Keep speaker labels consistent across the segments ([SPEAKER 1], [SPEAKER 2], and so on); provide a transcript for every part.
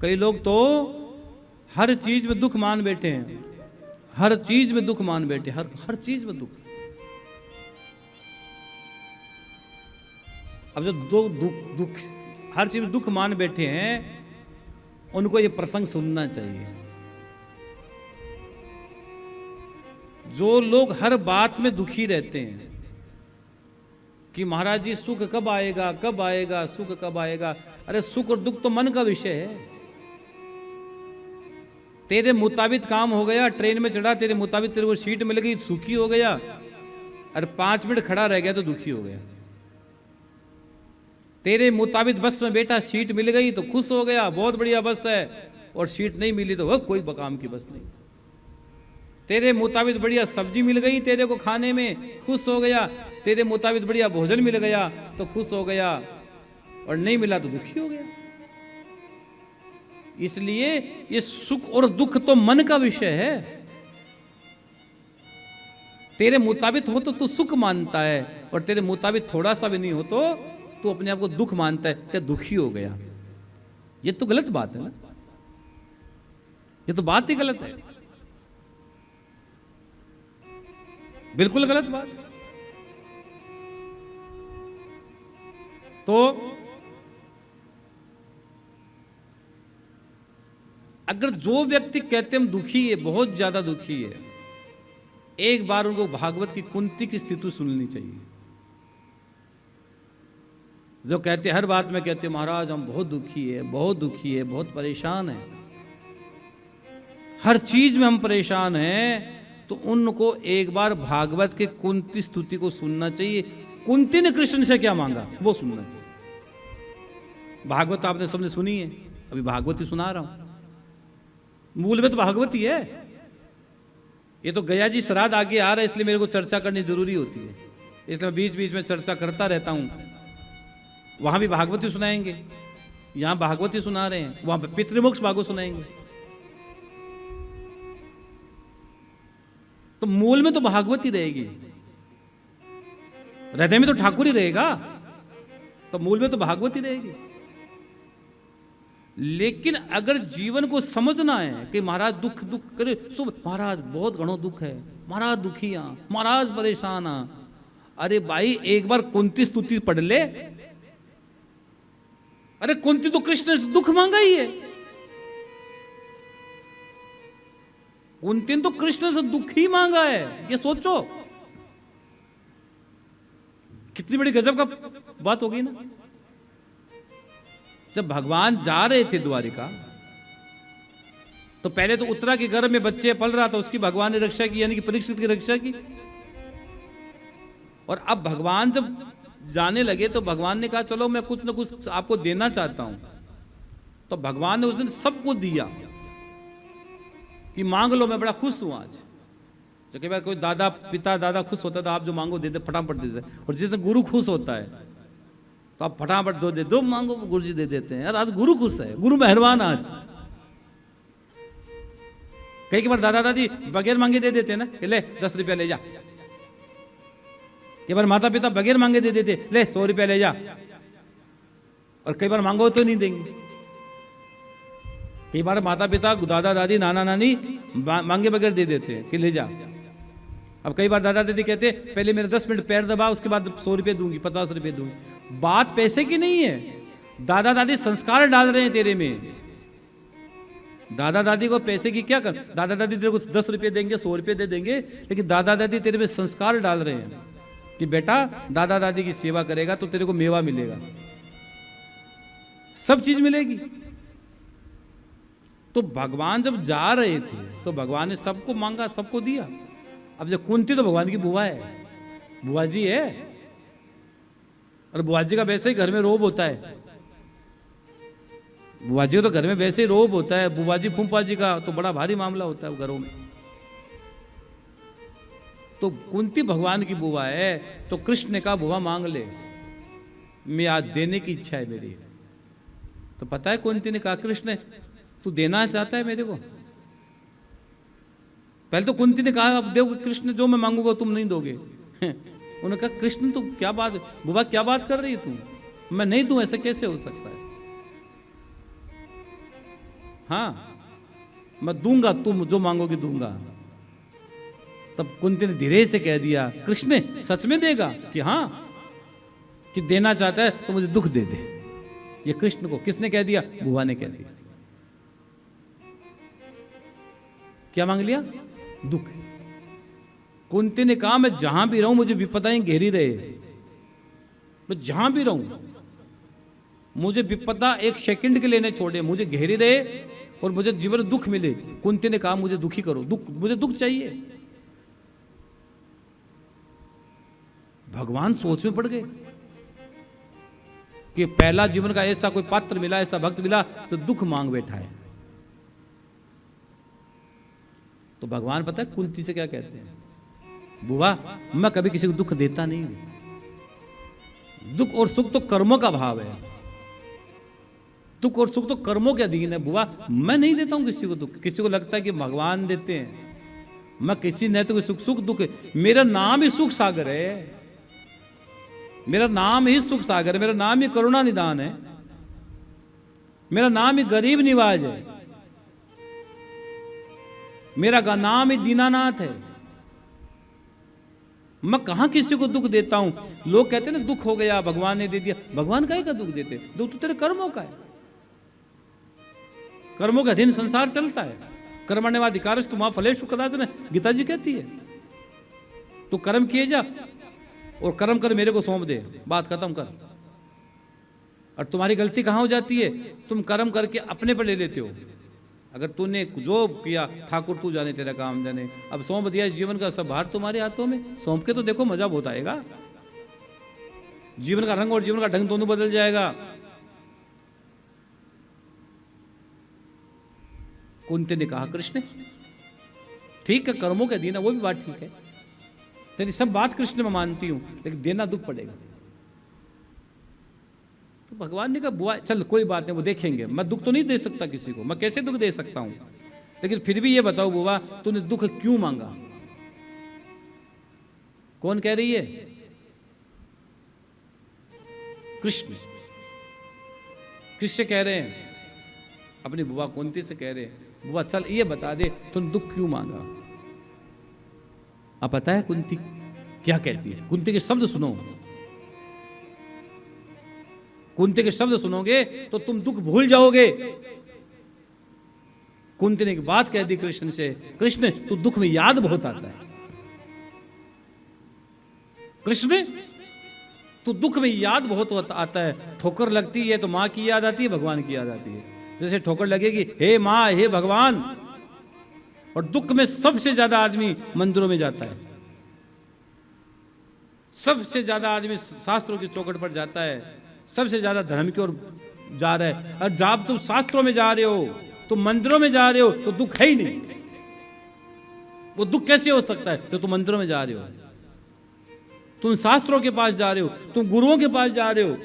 [SPEAKER 1] कई लोग तो हर चीज में दुख मान बैठे हैं, हर चीज में दुख मान बैठे, हर चीज में दुख। अब जो दुख हर चीज में दुख मान बैठे हैं, उनको ये प्रसंग सुनना चाहिए। जो लोग हर बात में दुखी रहते हैं कि महाराज जी सुख कब आएगा, कब आएगा, सुख कब आएगा। अरे सुख और दुख तो मन का विषय है। तेरे मुताबिक काम हो गया, ट्रेन में चढ़ा, तेरे मुताबिक तेरे को सीट मिल गई, सुखी हो गया। अरे 5 मिनट खड़ा रह गया तो दुखी हो गया। तेरे मुताबिक बस में बैठा, सीट मिल गई तो खुश हो गया, बहुत बढ़िया बस है, और सीट नहीं मिली तो वह कोई बकाम की बस नहीं। तेरे मुताबिक बढ़िया सब्जी मिल गई तेरे को खाने में, खुश हो गया। तेरे मुताबिक बढ़िया भोजन मिल गया तो खुश हो गया, और नहीं मिला तो दुखी हो गया। इसलिए ये सुख और दुख तो मन का विषय है। तेरे मुताबिक हो तो तू सुख मानता है, और तेरे मुताबिक थोड़ा सा भी नहीं हो तो तू अपने आप को दुख मानता है कि दुखी हो गया। ये तो गलत बात है ना, ये तो बात ही गलत है, बिल्कुल गलत बात। तो अगर जो व्यक्ति कहते हम दुखी है, बहुत ज्यादा दुखी है, एक बार उनको भागवत की कुंती की स्थिति सुननी चाहिए। जो कहते हर बात में कहते महाराज हम बहुत दुखी है, बहुत दुखी है, बहुत परेशान है, हर चीज में हम परेशान हैं, तो उनको एक बार भागवत के कुंती स्तुति को सुनना चाहिए। कुंती ने कृष्ण से क्या मांगा वो सुनना चाहिए। भागवत आपने सबने सुनी है, अभी भागवत ही सुना रहा हूं। मूल में तो भागवत ही है। ये तो गया जी श्राद्ध आगे आ रहा है, इसलिए मेरे को चर्चा करनी जरूरी होती है, इसलिए मैं बीच बीच में चर्चा करता रहता हूं। वहां भी भागवत ही सुनाएंगे, यहां भागवत ही सुना रहे हैं, वहां पर पितृमोक्ष भागवत सुनाएंगे। तो मूल में तो भागवत ही रहेगी, हृदय में तो ठाकुर ही रहेगा, तो मूल में तो भागवत ही रहेगी। लेकिन अगर जीवन को समझना है कि महाराज दुख दुख करे, महाराज बहुत घणो दुख है, महाराज दुखी आ, महाराज परेशान आ। अरे भाई एक बार कुंती स्तुति पढ़ ले। अरे कुंती तो कृष्ण से दुख मांगा ही है, कुंती तो कृष्ण से दुख ही मांगा है। ये सोचो कितनी बड़ी गजब का बात होगी ना। जब भगवान जा रहे थे द्वारिका, तो पहले तो उत्तरा के गर्भ में बच्चे पल रहा था, उसकी भगवान ने रक्षा की, यानी कि परीक्षित की रक्षा की। और अब भगवान जब जाने लगे तो भगवान ने कहा चलो मैं कुछ ना कुछ आपको देना चाहता हूं। तो भगवान ने उस दिन सबको दिया कि मांग लो, मैं बड़ा खुश हूं आज। तो कई बार कोई दादा पिता दादा खुश होता है तो आप जो मांगो दे दे, फटाफट दे दे। और जिस दिन गुरु खुश होता है तो आप फटाफट दो मांगो, गुरु जी दे देते हैं। यार आज गुरु खुश है, गुरु मेहरबान आज। कई बार दादा दादी बगैर मांगे दे देते हैं ना, ले 10 रुपया ले जा। कई बार माता पिता बगैर मांगे दे देते, ले 100 रुपया ले जा। और कई बार मांगो तो नहीं देंगे। कई बार माता पिता दादा दादी नाना नानी मांगे बगैर दे देते हैं कि ले जा। अब कई बार दादा दादी कहते पहले मेरे 10 मिनट पैर दबा, उसके बाद 100 रुपये दूंगी, 50 रुपये दूंगी। बात पैसे की नहीं है, दादा दादी संस्कार डाल रहे हैं तेरे में। दादा दादी को पैसे की क्या कर, दादा दादी तेरे को 10 रुपये देंगे, 100 रुपये दे देंगे, लेकिन दादा दादी तेरे में संस्कार डाल रहे हैं कि बेटा दादा दादी की सेवा करेगा तो तेरे को मेवा मिलेगा, सब चीज मिलेगी। तो भगवान जब जा रहे थे तो भगवान ने सबको मांगा, सबको दिया। अब जब कुंती तो भगवान की बुआ है, बुआ जी है, और बुआ जी का वैसे ही घर में रोब होता है। बुआ जी तो घर में वैसे ही रोब होता है, बुआ जी फूफा जी का तो बड़ा भारी मामला होता है घरों में। तो कुंती भगवान की बुआ है, तो कृष्ण ने कहा बुआ मांग ले, मैं आज देने की इच्छा है मेरी। तो पता है कुंती ने कहा कृष्ण तू देना चाहता है मेरे को? पहले तो कुंती ने कहा अब देखो कृष्ण जो मैं मांगूंगा तुम नहीं दोगे। उन्होंने कहा कृष्ण तो क्या बात, बुआ क्या बात कर रही है तू, मैं नहीं दूं, ऐसा कैसे हो सकता है? हाँ, मैं दूंगा, तुम जो मांगोगे दूंगा। तब कुंती ने धीरे से कह दिया, कृष्ण सच में देगा? कि हाँ, कि देना चाहता है तो मुझे दुख दे दे। ये कृष्ण को किसने कह दिया? बुआ ने कह दिया। क्या मांग लिया? दुख। कुंती ने कहा, मैं जहां भी रहूं मुझे विपदाएं घेरी रहे, मैं जहां भी रहूं मुझे विपदा एक सेकंड के लिए नहीं छोड़े, मुझे घेरी रहे और मुझे जीवन में दुख मिले। कुंती ने कहा, मुझे दुखी करो, दुख, मुझे दुख चाहिए। भगवान सोच में पड़ गए कि पहला जीवन का ऐसा कोई पात्र मिला, ऐसा भक्त मिला तो दुख मांग बैठा है। तो भगवान पता है कुंती से क्या कहते हैं? बुआ, मैं कभी किसी को दुख देता नहीं हूं। दुख और सुख तो कर्मों का भाव है, दुख और सुख तो कर्मों के अधीन है। बुआ, मैं नहीं देता हूं किसी को दुख। किसी को लगता है कि भगवान देते हैं, मैं किसी ने तो सुख सुख दुख, मेरा नाम ही सुख सागर है, मेरा नाम ही सुख सागर है, मेरा नाम ही करुणा निदान है, मेरा नाम ही गरीब निवाज है, मेरा नाम ही दीनानाथ है। मैं कहां किसी को दुख देता हूं? लोग कहते हैं ना दुख हो गया भगवान ने दे दिया। भगवान का ही का दुख देते? दुख तो तेरे कर्मों का है, कर्मों के अधीन संसार चलता है। कर्मण्येवाधिकारस्ते तुम फलेषु कदाचन, गीता जी कहती है। तो कर्म किए जा और कर्म कर मेरे को सौंप दे, बात खत्म कर। और तुम्हारी गलती कहां हो जाती है? तुम कर्म करके अपने पर ले लेते हो। अगर तूने जो किया, ठाकुर तू जाने, तेरा काम जाने, अब सौंप दिया जीवन का सब भार तुम्हारे हाथों में, सौंप के तो देखो, मजा बहुत आएगा। जीवन का रंग और जीवन का ढंग दोनों बदल जाएगा। कुंती ने कहा, कृष्ण ठीक है, कर्मों के अधीन है, वो भी बात ठीक है, तेरी सब बात कृष्ण में मानती हूं, लेकिन देना दुख पड़ेगा। तो भगवान ने कहा, बुआ चल कोई बात नहीं, वो देखेंगे, मैं दुख तो नहीं दे सकता किसी को, मैं कैसे दुख दे सकता हूं, लेकिन फिर भी ये बताओ बुआ, तूने दुख क्यों मांगा? कौन कह रही है? कृष्ण। किससे कह रहे हैं? अपनी बुआ कुंती से कह रहे हैं, बुआ चल ये बता दे, तूने दुख क्यों मांगा? आप पता है कुंती क्या कहती है? कुंती के शब्द सुनो, कुंती के शब्द सुनोगे तो तुम दुख भूल जाओगे। कुंती ने एक बात कह दी कृष्ण से, कृष्ण तू दुख में याद बहुत आता है, कृष्ण तू दुख में याद बहुत आता है। ठोकर लगती है तो मां की याद आती है, भगवान की याद आती है। जैसे ठोकर लगेगी, हे मां, हे भगवान। और दुख में सबसे ज्यादा आदमी मंदिरों में जाता है, सबसे ज्यादा आदमी शास्त्रों की चौखट पर जाता है, सबसे ज्यादा धर्म की ओर जा रहा है। और जब तुम शास्त्रों में जा रहे हो, तुम मंदिरों में जा रहे हो, तो दुख है ही नहीं। वो दुख कैसे हो सकता है जो तुम मंदिरों में जा रहे हो, तुम शास्त्रों के पास जा रहे हो, तुम गुरुओं के पास जा रहे हो।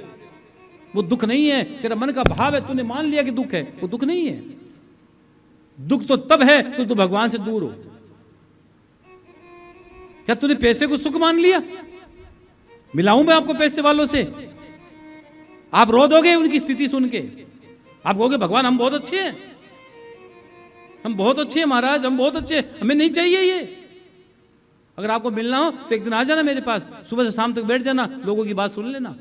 [SPEAKER 1] वो दुख नहीं है, तेरा मन का भाव है, तूने मान लिया कि दुख है, वो दुख नहीं है। दुख तो तब है तो तू भगवान से दूर हो। क्या तूने पैसे को सुख मान लिया? मिलाऊं मैं आपको पैसे वालों से? आप रो दोगे उनकी स्थिति सुन के, आप कहोगे भगवान हम बहुत अच्छे हैं, हम बहुत अच्छे हैं महाराज, हम बहुत अच्छे हैं, हमें नहीं चाहिए ये। अगर आपको मिलना हो तो एक दिन आ जाना मेरे पास, सुबह से शाम तक बैठ जाना, लोगों की बात सुन लेना।